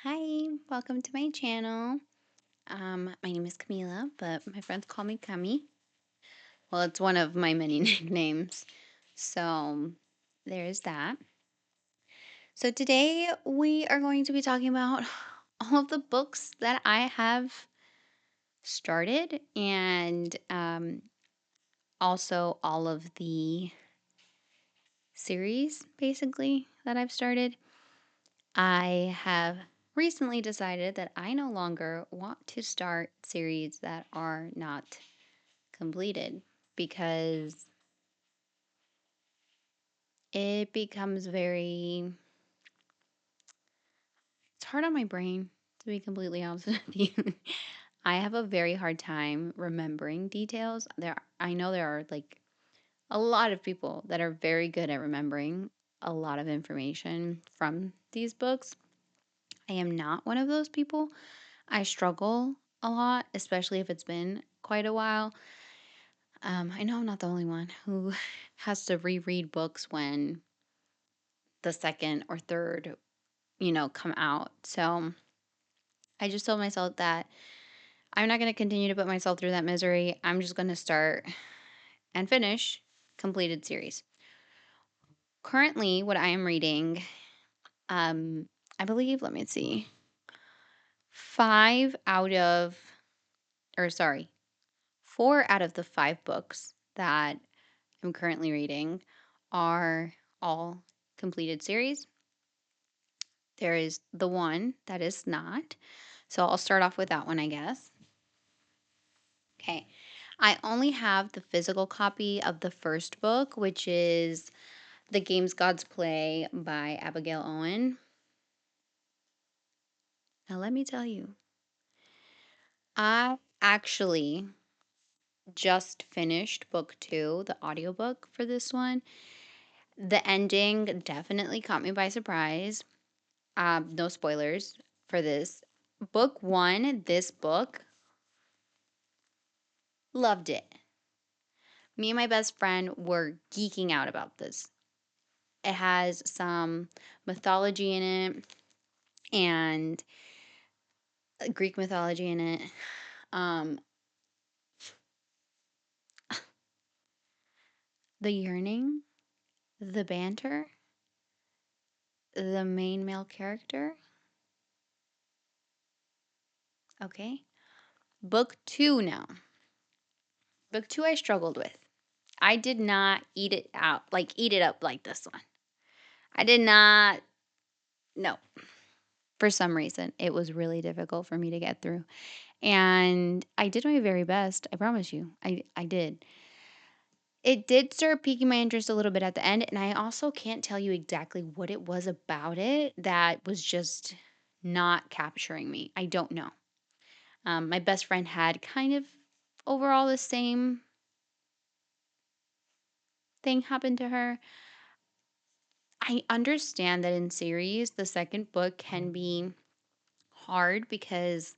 Hi, welcome to my channel. My name is Camila, but my friends call me Cami. Well, it's one of my many nicknames. So there's that. So today we are going to be talking about all of the books that I have started and also all of the series basically that I've started. I have recently decided that I no longer want to start series that are not completed because it becomes it's hard on my brain, to be completely honest with you. I have a very hard time remembering details. I know there are like a lot of people that are very good at remembering a lot of information from these books. I am not one of those people. I struggle a lot, especially if it's been quite a while. I know I'm not the only one who has to reread books when the second or third, come out. So I just told myself that I'm not going to continue to put myself through that misery. I'm just going to start and finish completed series. Currently, what I am reading, I believe, let me see, 5 out of, or sorry, 4 out of the 5 books that I'm currently reading are all completed series. There is the one that is not. So I'll start off with that one, I guess. Okay. I only have the physical copy of the first book, which is The Games Gods Play by Abigail Owen. Now, let me tell you, I actually just finished book 2, the audiobook for this one. The ending definitely caught me by surprise. No spoilers for this. Book 1, this book, loved it. Me and my best friend were geeking out about this. It has some mythology in it and Greek mythology in it. Um, the yearning, the banter, the main male character. Okay. Book 2 now. Book 2 I struggled with. I did not eat it up like this one. I did not, no. For some reason, it was really difficult for me to get through. And I did my very best. I promise you. I did. It did start piquing my interest a little bit at the end, and I also can't tell you exactly what it was about it that was just not capturing me. I don't know. My best friend had kind of overall the same thing happen to her. I understand that in series, the second book can be hard because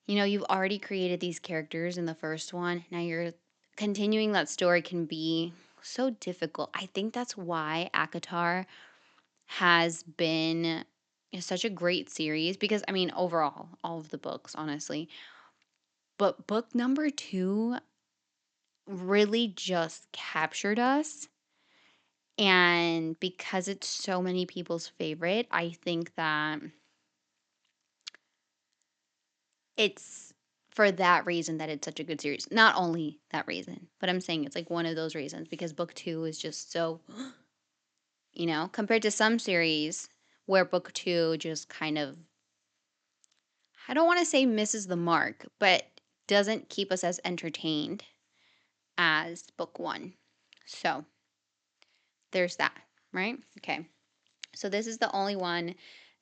you've already created these characters in the first one. Now you're continuing that story can be so difficult. I think that's why ACOTAR has been such a great series because, I mean, overall, all of the books, honestly. But book number 2 really just captured us. And because it's so many people's favorite, I think that it's for that reason that it's such a good series. Not only that reason, but I'm saying it's like one of those reasons because book 2 is just so, compared to some series where book 2 just kind of, I don't want to say misses the mark, but doesn't keep us as entertained as book 1. So there's that, right? Okay. So this is the only one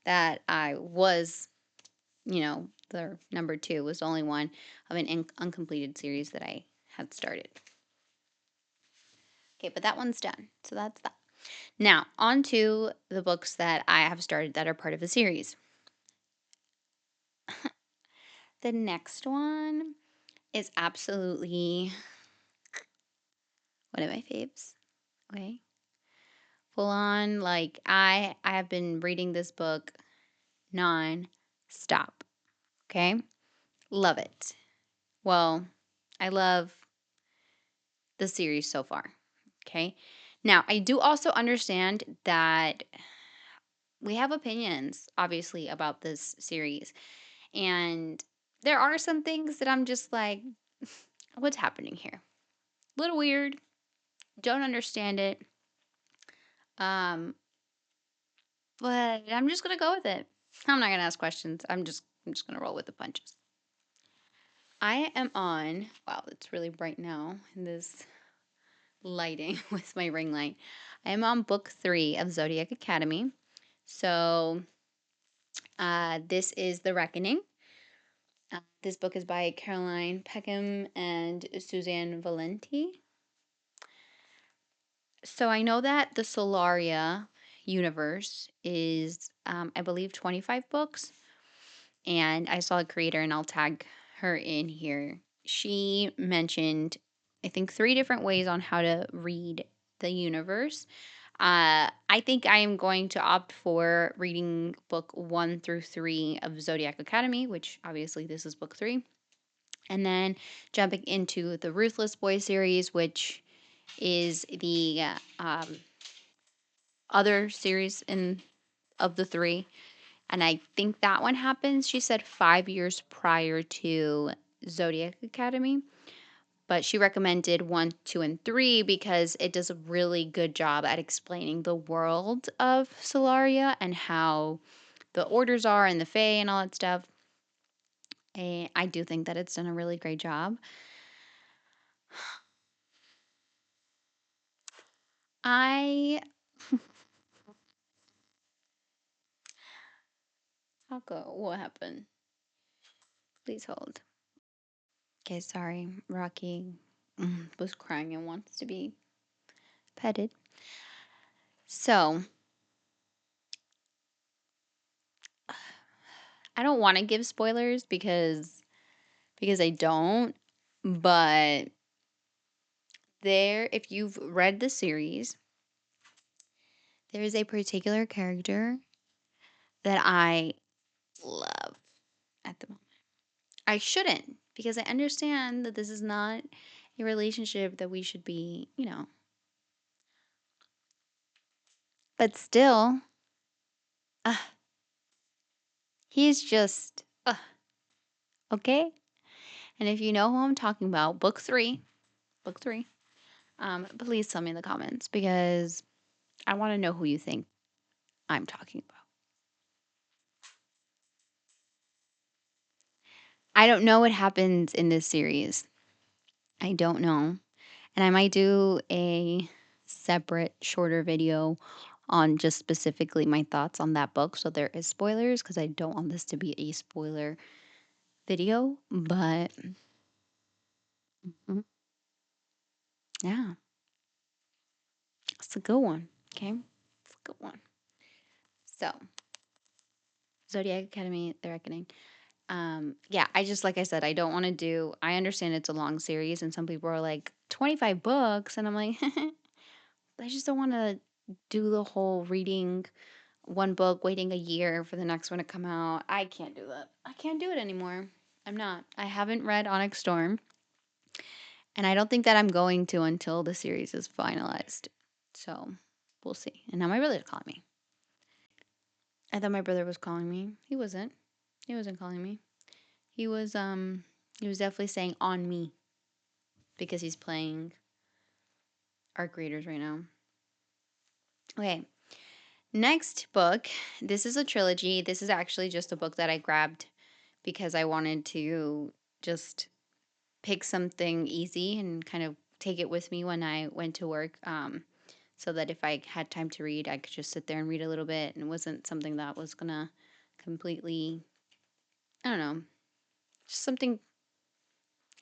that I was, the number 2 was the only one of an uncompleted series that I had started. Okay, but that one's done. So that's that. Now, on to the books that I have started that are part of the series. The next one is absolutely one of my faves. Okay. Full on, like I have been reading this book non-stop. Okay? Love it. Well, I love the series so far. Okay? Now, I do also understand that we have opinions, obviously, about this series. And there are some things that I'm just like, what's happening here? A little weird. Don't understand it. Um, but I'm just gonna go with it. I'm not gonna ask questions. I'm just gonna roll with the punches. I am on. Wow, it's really bright now in this lighting with my ring light. I am on book 3 of Zodiac Academy. So, this is The Reckoning. This book is by Caroline Peckham and Susanne Valenti. So I know that the Solaria universe is, I believe, 25 books. And I saw a creator, and I'll tag her in here. She mentioned, I think, 3 different ways on how to read the universe. I think I am going to opt for reading book 1 through 3 of Zodiac Academy, which obviously this is book 3. And then jumping into the Ruthless Boy series, which is the other series of the 3. And I think that one happens, she said, 5 years prior to Zodiac Academy. But she recommended 1, 2, and 3 because it does a really good job at explaining the world of Solaria and how the orders are and the Fae and all that stuff. And I do think that it's done a really great job. I I'll go. What happened? Please hold. Okay, sorry. Rocky was crying and wants to be petted. So, I don't want to give spoilers because I don't, but if you've read the series, there is a particular character that I love at the moment. I shouldn't, because I understand that this is not a relationship that we should be, but still, uh, he's just, okay? And if you know who I'm talking about, book three, please tell me in the comments because I want to know who you think I'm talking about. I don't know what happens in this series. I don't know. And I might do a separate, shorter video on just specifically my thoughts on that book. So there is spoilers because I don't want this to be a spoiler video. But yeah, it's a good one. Okay. It's a good one. So, Zodiac Academy, The Reckoning. Yeah, I just, like I said, I don't want to I understand it's a long series and some people are like 25 books and I'm like, I just don't want to do the whole reading one book, waiting a year for the next one to come out. I can't do that. I can't do it anymore. I'm not. I haven't read Onyx Storm, and I don't think that I'm going to until the series is finalized. So, we'll see. And now my brother's calling me. I thought my brother was calling me. He wasn't. He wasn't calling me. He was definitely saying on me because he's playing Arc Raiders right now. Okay. Next book. This is a trilogy. This is actually just a book that I grabbed because I wanted to just pick something easy and kind of take it with me when I went to work, so that if I had time to read, I could just sit there and read a little bit and it wasn't something that was gonna completely, I don't know, just something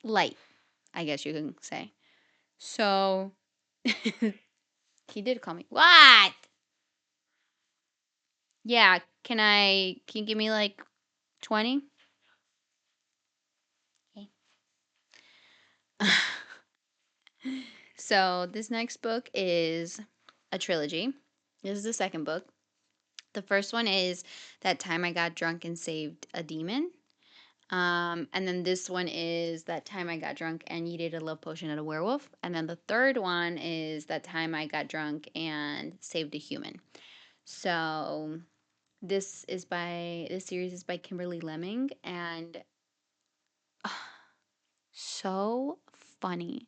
light, I guess you can say. So, he did call me. What? Yeah, can you give me like 20? Okay. So, this next book is a trilogy. This is the second book. The first one is That Time I Got Drunk and Saved a Demon. And then this one is That Time I Got Drunk and Yeeted a Love Potion at a Werewolf. And then the third one is That Time I Got Drunk and Saved a Human. So this series is by Kimberly Lemming, and so funny.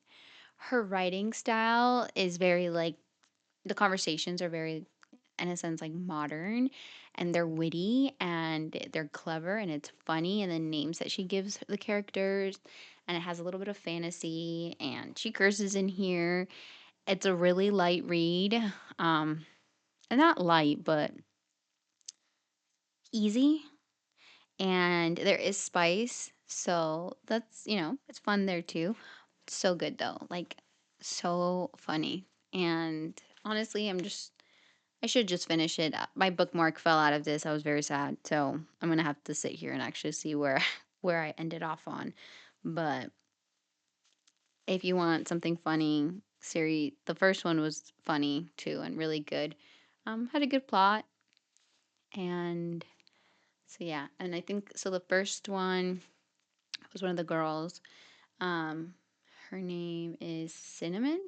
Her writing style is very like, the conversations are very, in a sense, like modern, and they're witty and they're clever and it's funny, and the names that she gives the characters, and it has a little bit of fantasy, and she curses in here. It's a really light read. And not light, but easy, and there is spice, so that's, it's fun there too. So good though, like, so funny. And honestly, I should just finish it. My bookmark fell out of this. I was very sad, so I'm gonna have to sit here and actually see where where I ended off on. But if you want something funny, series, the first one was funny too and really good. Had a good plot, and so yeah. And I think so. The first one was one of the girls. Um, her name is Cinnamon.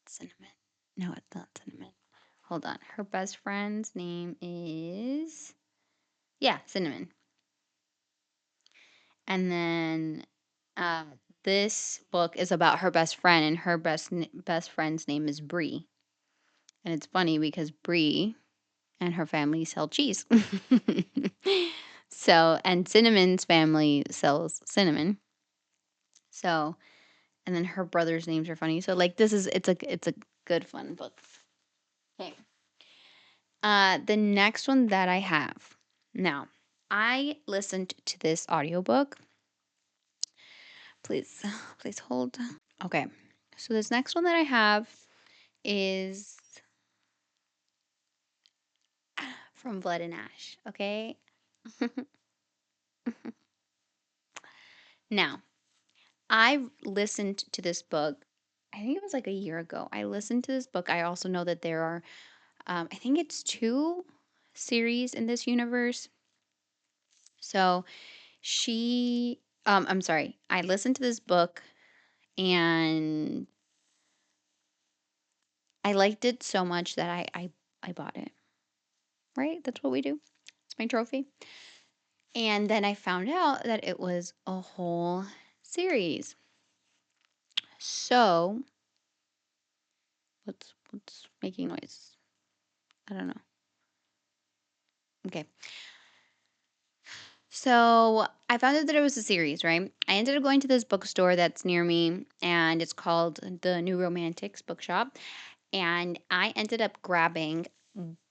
Cinnamon. No, it's not Cinnamon. Hold on. Her best friend's name is, yeah, Cinnamon. And then uh, this book is about her best friend, and her best friend's name is Brie. And it's funny because Brie and her family sell cheese. So, and Cinnamon's family sells cinnamon. So, and then her brothers' names are funny. So, like, it's a good fun book. Okay. The next one that I have. Now, I listened to this audiobook. Please, please hold. Okay. So this next one that I have is from Blood and Ash, okay? Now, I listened to this book, I think it was like a year ago. I listened to this book. I also know that there are, I think it's 2 series in this universe. So I'm sorry, I listened to this book and I liked it so much that I bought it. Right? That's what we do. It's my trophy. And then I found out that it was a whole series. So, what's making noise? I don't know. Okay. So, I found out that it was a series, right? I ended up going to this bookstore that's near me, and it's called the New Romantics Bookshop. And I ended up grabbing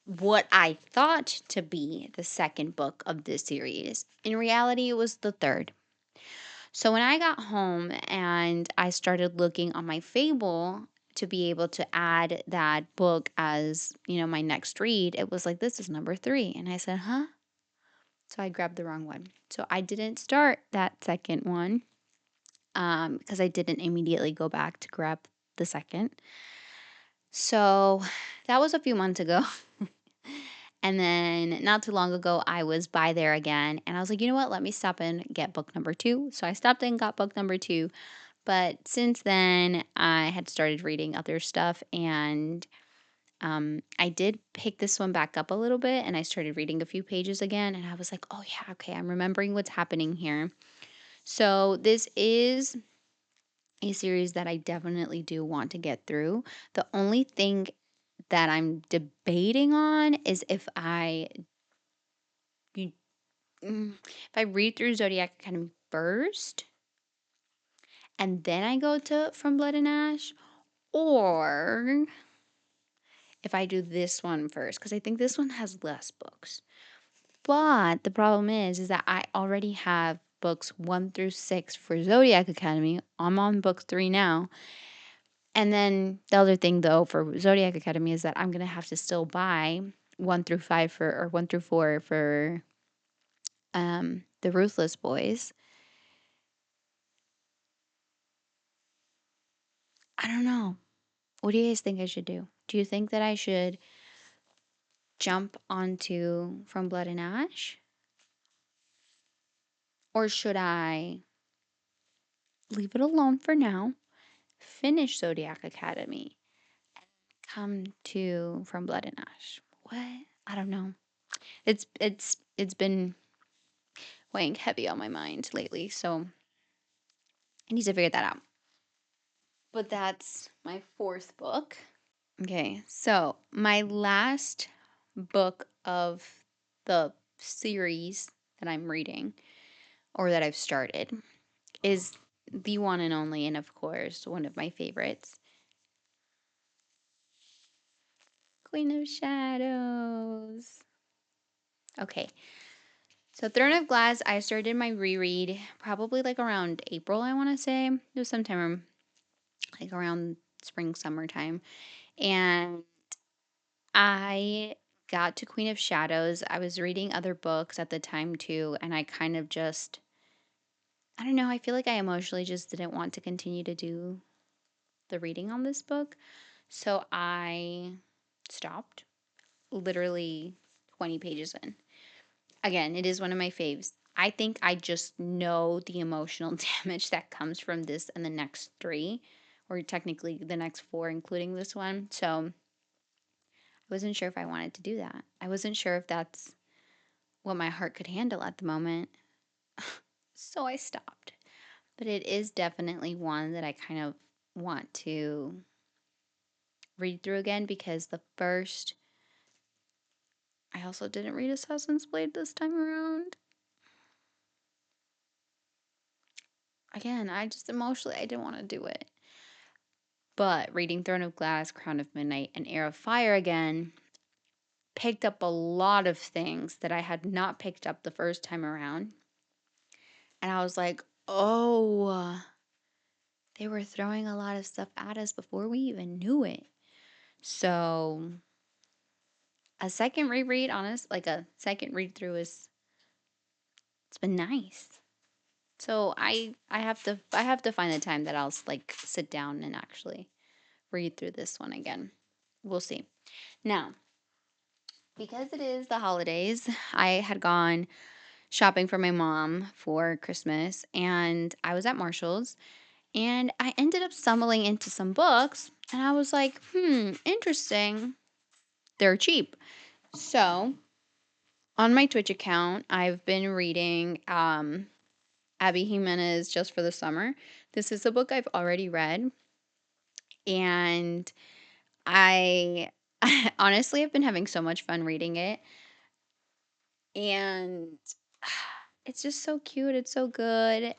what I thought to be the second book of this series. In reality, it was the third. So when I got home and I started looking on my Fable to be able to add that book as, my next read, it was like, this is number 3. And I said, huh? So I grabbed the wrong one. So I didn't start that second one because I didn't immediately go back to grab the second. So that was a few months ago. And then not too long ago, I was by there again. And I was like, you know what? Let me stop and get book number 2. So I stopped and got book number 2. But since then, I had started reading other stuff, and I did pick this one back up a little bit, and I started reading a few pages again, and I was like, oh, yeah, okay, I'm remembering what's happening here. So this is a series that I definitely do want to get through. The only thing that I'm debating on is you- if I read through Zodiac Academy first, and then I go to From Blood and Ash, or if I do this one first, because I think this one has less books. But the problem is that I already have books 1 through 6 for Zodiac Academy. I'm on book 3 now. And then the other thing, though, for Zodiac Academy is that I'm going to have to still buy 1 through 5 or 1 through 4 for the Ruthless Boys. I don't know. What do you guys think I should do? Do you think that I should jump onto From Blood and Ash? Or should I leave it alone for now, finish Zodiac Academy, come to From Blood and Ash? What? I don't know. It's been weighing heavy on my mind lately, so I need to figure that out. But that's my fourth book. Okay, so my last book of the series that I'm reading, or that I've started, is the one and only, and of course, one of my favorites, Queen of Shadows. Okay, so Throne of Glass, I started my reread probably like around April, I want to say. It was sometime like around spring, summertime. And I got to Queen of Shadows. I was reading other books at the time too, and I kind of just, I don't know, I feel like I emotionally just didn't want to continue to do the reading on this book. So I stopped literally 20 pages in. Again, it is one of my faves. I think I just know the emotional damage that comes from this and the next three, or technically the next four, including this one. So I wasn't sure if I wanted to do that. I wasn't sure if that's what my heart could handle at the moment. So I stopped. But it is definitely one that I kind of want to read through again, because the first, I also didn't read Assassin's Blade this time around. Again, I just emotionally, I didn't want to do it. But reading Throne of Glass, Crown of Midnight, and Heir of Fire again picked up a lot of things that I had not picked up the first time around. And I was like, oh, they were throwing a lot of stuff at us before we even knew it. So a second reread, like a second read through, it's been nice. So I have to find the time that I'll like sit down and actually read through this one again. We'll see. Now, because it is the holidays, I had gone shopping for my mom for Christmas, and I was at Marshall's, and I ended up stumbling into some books, and I was like, interesting. They're cheap. So, on my Twitch account, I've been reading Abby Jimenez Just for the Summer. This is a book I've already read, and I honestly have been having so much fun reading it. And it's just so cute. It's so good.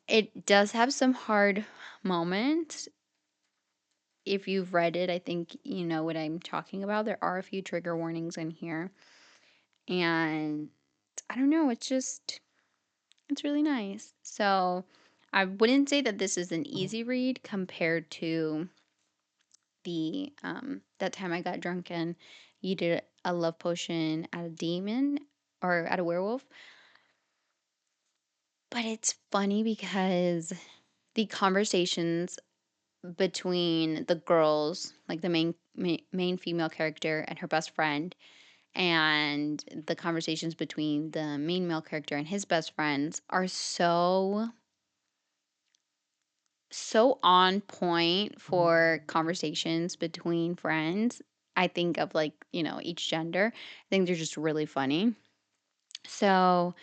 It does have some hard moments. If you've read it, I think you know what I'm talking about. There are a few trigger warnings in here. And I don't know, it's really nice. So I wouldn't say that this is an easy read compared to the that time I got drunk and yeeted a love potion at a demon, or at a werewolf. But it's funny because the conversations between the girls, like the main female character and her best friend, and the conversations between the main male character and his best friends, are so on point for conversations between friends. I think of, like, each gender. I think they're just really funny. So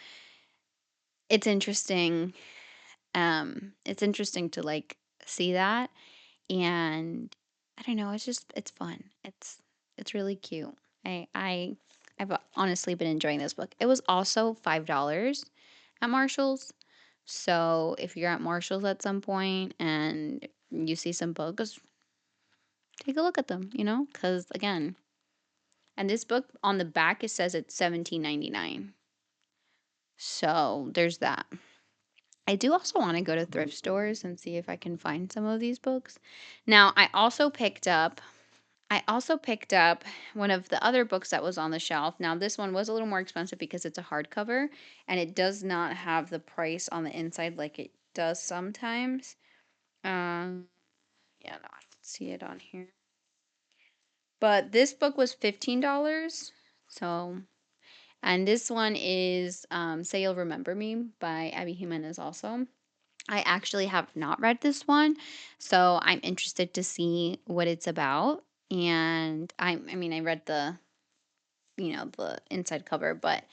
it's interesting. It's interesting to like see that, and I don't know. It's fun. It's really cute. I've honestly been enjoying this book. It was also $5 at Marshall's. So if you're at Marshall's at some point and you see some books, take a look at them, because again, and this book on the back, it says it's $17.99. So there's that. I do also want to go to thrift stores and see if I can find some of these books. Now, I also picked up one of the other books that was on the shelf. Now, this one was a little more expensive because it's a hardcover, and it does not have the price on the inside like it does sometimes. Yeah, no, I don't see it on here. But this book was $15. So, and this one is Say You'll Remember Me by Abby Jimenez also. I actually have not read this one, so I'm interested to see what it's about. And I mean, I read the inside cover, but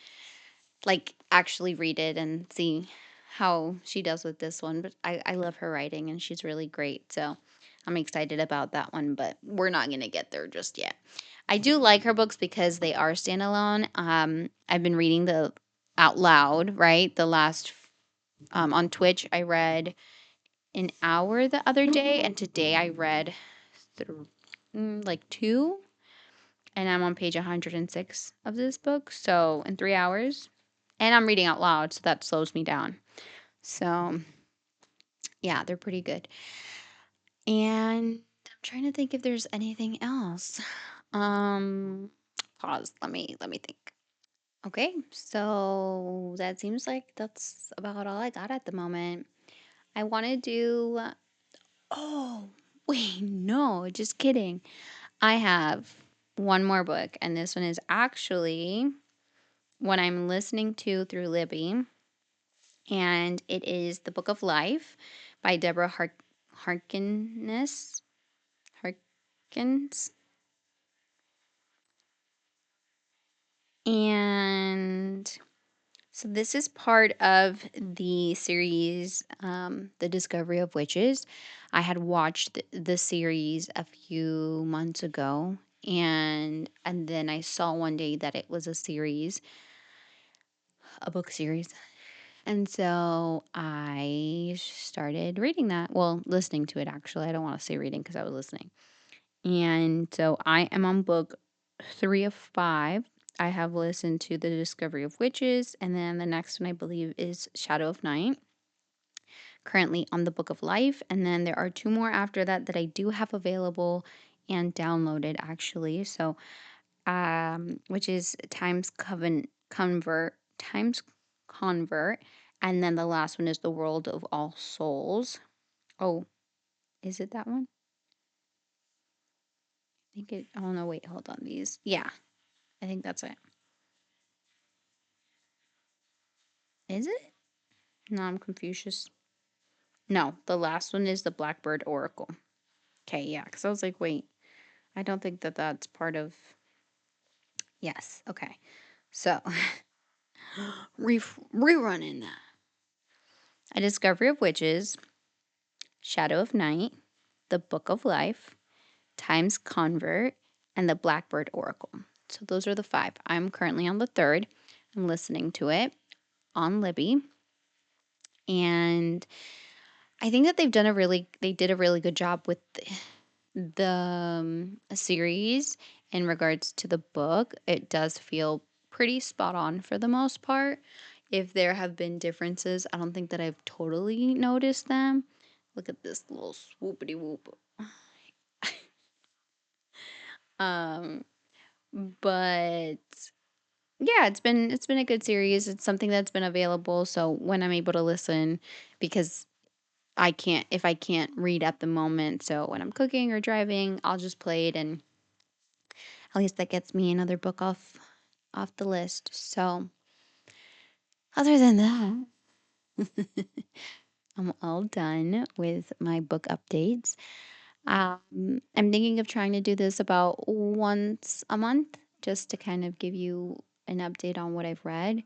like actually read it and see how she does with this one. But I love her writing and she's really great. So I'm excited about that one, but we're not going to get there just yet. I do like her books because they are standalone. I've been reading the out loud, right? The last on Twitch, I read an hour the other day, and today I read like two, and I'm on page 106 of this book. So in 3 hours, and I'm reading out loud, so that slows me down. So yeah, they're pretty good. And I'm trying to think if there's anything else. Um, Pause. Let me think. Okay, so that seems like that's about all I got at the moment. I want to do. Oh, wait, no, just kidding. I have one more book, and this one is actually what I'm listening to through Libby, and it is The Book of Life by Deborah Harkness. Harkins. And so this is part of the series, The Discovery of Witches. I had watched the series a few months ago, and then I saw one day that it was a book series. And so I started reading that. Well, listening to it actually. I don't want to say reading because I was listening. And so I am on book 3 of 5. I have listened to The Discovery of Witches, and then the next one I believe is Shadow of Night. Currently on the Book of Life, and then there are two more after that that I do have available and downloaded actually. So, which is Times Convert, and then the last one is The World of All Souls. Oh, is it that one? I think it. Oh no, wait, hold on. These, yeah, I think that's it. Is it? No, I'm Confucius. No, the last one is the Blackbird Oracle. Okay, yeah, because I was like, wait, I don't think that that's part of. Yes, okay. So, rerunning that. A Discovery of Witches, Shadow of Night, The Book of Life, Times Convert, and the Blackbird Oracle. So those are the 5. I'm currently on the 3rd. I'm listening to it on Libby. And I think that they did a really good job with the series in regards to the book. It does feel pretty spot on for the most part. If there have been differences, I don't think that I've totally noticed them. Look at this little swoopity whoop. Um, but yeah, it's been a good series. It's something that's been available. So when I'm able to listen, because I can't read at the moment. So when I'm cooking or driving, I'll just play it, and at least that gets me another book off the list. So other than that, I'm all done with my book updates. I'm thinking of trying to do this about once a month just to kind of give you an update on what I've read.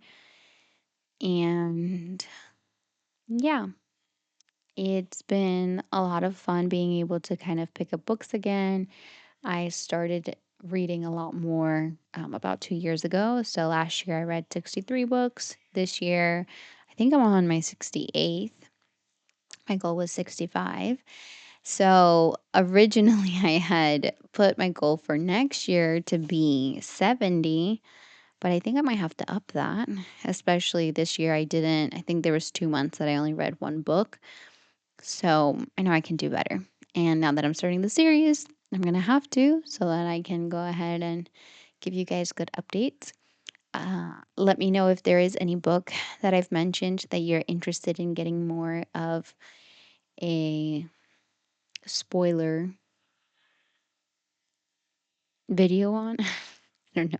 And yeah, it's been a lot of fun being able to kind of pick up books again. I started reading a lot more about 2 years ago. So last year I read 63 books. This year, I think I'm on my 68th. My goal was 65. So originally I had put my goal for next year to be 70, but I think I might have to up that. Especially this year I didn't. I think there was 2 months that I only read one book. So I know I can do better. And now that I'm starting the series, I'm going to have to so that I can go ahead and give you guys good updates. Let me know if there is any book that I've mentioned that you're interested in getting more of a spoiler video on. I don't know.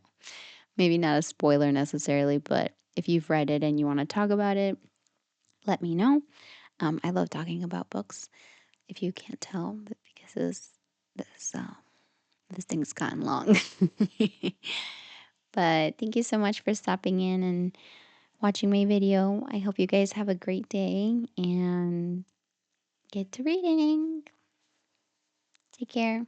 Maybe not a spoiler necessarily, but if you've read it and you want to talk about it, let me know. I love talking about books. If you can't tell, because this thing's gotten long. But thank you so much for stopping in and watching my video. I hope you guys have a great day and get to reading. Take care.